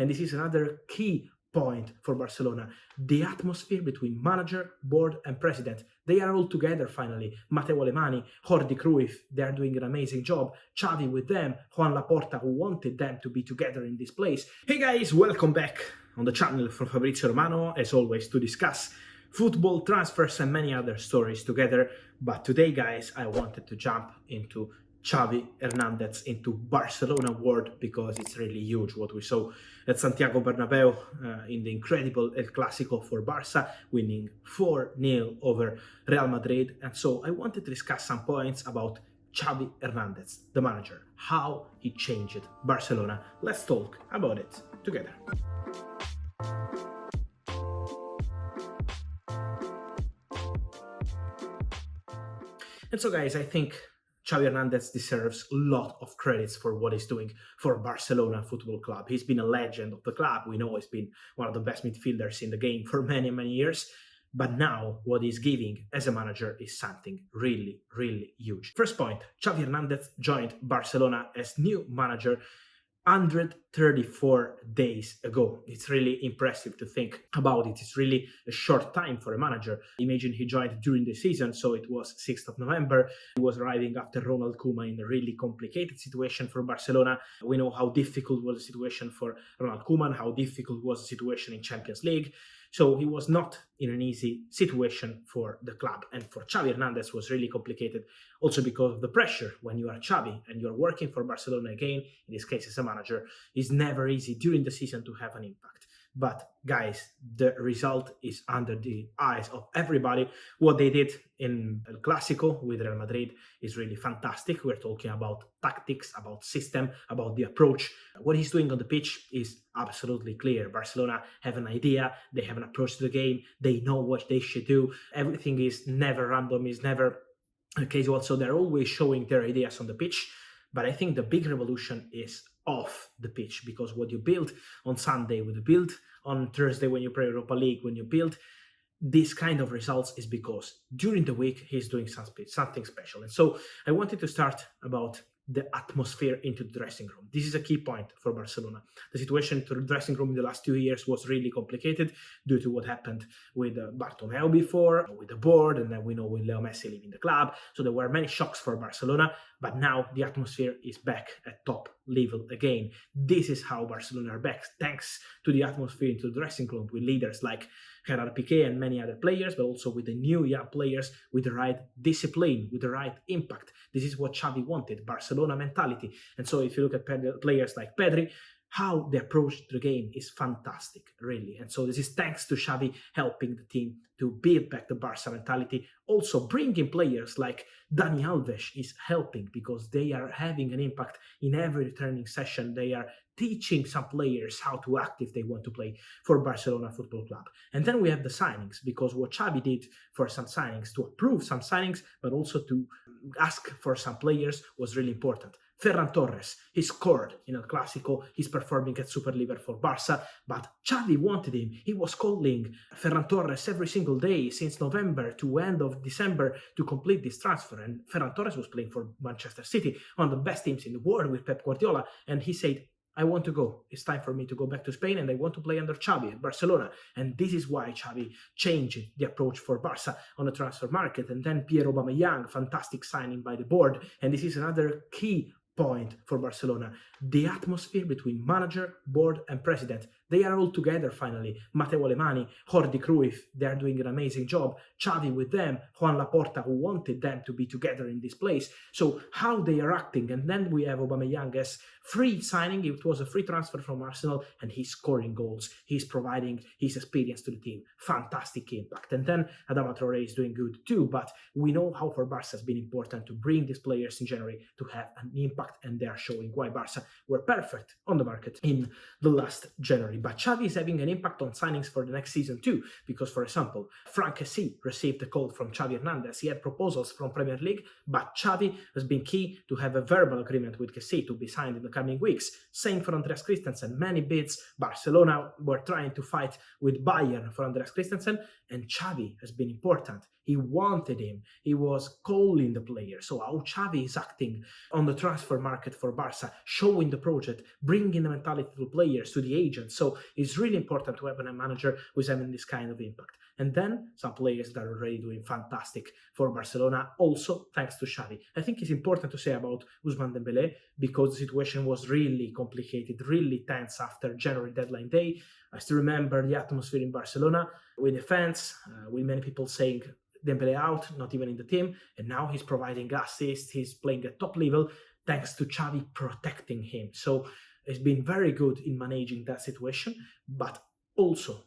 And this is another key point for Barcelona. The atmosphere between manager, board, and president. They are all together finally. Matteo Alemany, Jordi Cruyff, they are doing an amazing job. Xavi with them, Juan Laporta, who wanted them to be together in this place. Hey guys, welcome back on the channel from Fabrizio Romano, as always, to discuss football, transfers, and many other stories together. But today, guys, I wanted to jump into Xavi Hernández, into Barcelona world, because it's really huge what we saw at Santiago Bernabeu in the incredible El Clásico for Barça, winning 4-0 over Real Madrid. And so I wanted to discuss some points about Xavi Hernández, the manager, how he changed Barcelona. Let's talk about it together. And so, guys, I think Xavi Hernández deserves a lot of credits for what he's doing for Barcelona Football Club. He's been a legend of the club. We know he's been one of the best midfielders in the game for many, many years. But now what he's giving as a manager is something really, really huge. First point, Xavi Hernández joined Barcelona as new manager 134 days ago. It's really impressive to think about it. It's really a short time for a manager. Imagine he joined during the season, so it was 6th of November. He was arriving after Ronald Koeman in a really complicated situation for Barcelona. We know how difficult was the situation for Ronald Koeman, how difficult was the situation in Champions League. So he was not in an easy situation for the club. And for Xavi Hernández was really complicated also because of the pressure. When you are Xavi and you're working for Barcelona again, in this case as a manager, it's never easy during the season to have an impact. But guys, the result is under the eyes of everybody. What they did in El Clásico with Real Madrid is really fantastic. We're talking about tactics, about system, about the approach. What he's doing on the pitch is absolutely clear. Barcelona have an idea, they have an approach to the game, they know what they should do. Everything is never random, is never casual, so they're always showing their ideas on the pitch. But I think the big revolution is off the pitch, because what you build on Sunday, what you build on Thursday when you play Europa League, when you build this kind of results, is because during the week he's doing something special. And so I wanted to start about the atmosphere into the dressing room. This is a key point for Barcelona. The situation into the dressing room in the last 2 years was really complicated due to what happened with Bartomeu before, with the board, and then we know with Leo Messi leaving the club. So there were many shocks for Barcelona, but now the atmosphere is back at top level again. This is how Barcelona are back, thanks to the atmosphere into the dressing room, with leaders like Gerard Piqué and many other players, but also with the new young players with the right discipline, with the right impact. This is what Xavi wanted, Barcelona mentality. And so if you look at players like Pedri, how they approach the game is fantastic, really. And so this is thanks to Xavi helping the team to build back the Barca mentality. Also bringing players like Dani Alves is helping, because they are having an impact in every training session. They are teaching some players how to act if they want to play for Barcelona Football Club. And then we have the signings, because what Xavi did for some signings, to approve some signings, but also to ask for some players, was really important. Ferran Torres, he scored in El Clásico, he's performing at Superliga for Barça, but Xavi wanted him. He was calling Ferran Torres every single day since November to end of December to complete this transfer. And Ferran Torres was playing for Manchester City, one of the best teams in the world with Pep Guardiola, and he said, I want to go. It's time for me to go back to Spain, and I want to play under Xavi at Barcelona. And this is why Xavi changed the approach for Barca on the transfer market. And then Pierre Aubameyang, fantastic signing by the board. And this is another key point for Barcelona. The atmosphere between manager, board, and president. They are all together finally. Matteo Alemany, Jordi Cruyff, they are doing an amazing job. Xavi with them, Juan Laporta, who wanted them to be together in this place. So how they are acting. And then we have Aubameyang as free signing. It was a free transfer from Arsenal, and he's scoring goals. He's providing his experience to the team. Fantastic impact. And then Adama Traoré is doing good too, but we know how for Barca has been important to bring these players in January to have an impact, and they are showing why Barca were perfect on the market in the last January. But Xavi is having an impact on signings for the next season too, because, for example, Franck Kessie received a call from Xavi Hernández. He had proposals from Premier League, but Xavi has been key to have a verbal agreement with Kessie to be signed in the coming weeks. Same for Andreas Christensen. Many bids. Barcelona were trying to fight with Bayern for Andreas Christensen, and Xavi has been important. He wanted him. He was calling the player. So how Xavi is acting on the transfer market for Barça, showing the project, bringing the mentality to players, to the agents. So it's really important to have a manager who's having this kind of impact. And then some players that are already doing fantastic for Barcelona, also thanks to Xavi. I think it's important to say about Ousmane Dembélé because the situation was really complicated, really tense after January deadline day. I still remember the atmosphere in Barcelona with the fans, with many people saying Dembélé out, not even in the team, and now he's providing assists, he's playing at top level thanks to Xavi protecting him. So it's been very good in managing that situation, but also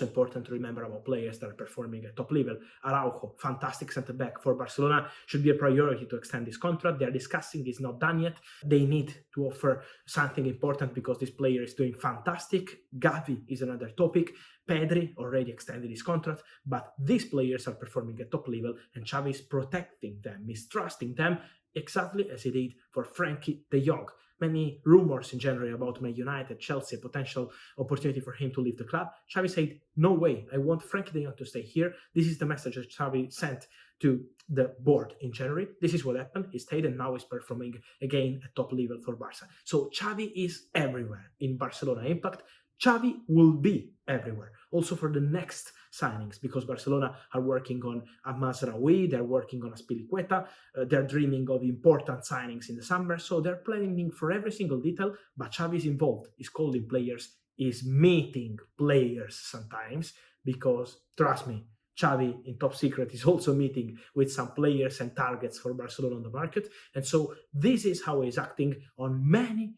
important to remember about players that are performing at top level. Araujo, fantastic centre-back for Barcelona, should be a priority to extend his contract. They're discussing, it's not done yet. They need to offer something important because this player is doing fantastic. Gavi is another topic. Pedri already extended his contract, but these players are performing at top level and Xavi is protecting them, is trusting them, exactly as he did for Frankie de Jong. Many rumors in January about Man United, Chelsea, potential opportunity for him to leave the club. Xavi said, no way, I want Frankie de Jong to stay here. This is the message that Xavi sent to the board in January. This is what happened. He stayed and now he's performing again at top level for Barca. So Xavi is everywhere in Barcelona Impact. Xavi will be everywhere, also for the next signings, because Barcelona are working on a Mazraoui, they're working on a Spilicueta, they're dreaming of important signings in the summer, so they're planning for every single detail, but Xavi is involved, is calling players, is meeting players sometimes, because, trust me, Xavi in top secret is also meeting with some players and targets for Barcelona on the market, and so this is how he's acting on many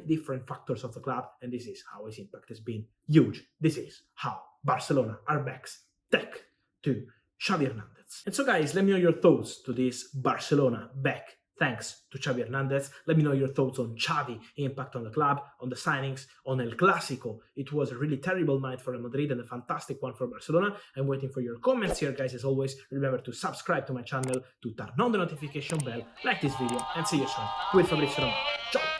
different factors of the club, and this is how his impact has been huge. This is how Barcelona are back thanks to Xavi Hernández. And so guys, let me know your thoughts to this Barcelona back thanks to Xavi Hernández. Let me know your thoughts on Xavi impact on the club, on the signings, on El Clásico. It was a really terrible night for Real Madrid and a fantastic one for Barcelona. I'm waiting for your comments here, guys. As always, remember to subscribe to my channel, to turn on the notification bell, like this video, and see you soon with Fabrizio Romano. Ciao!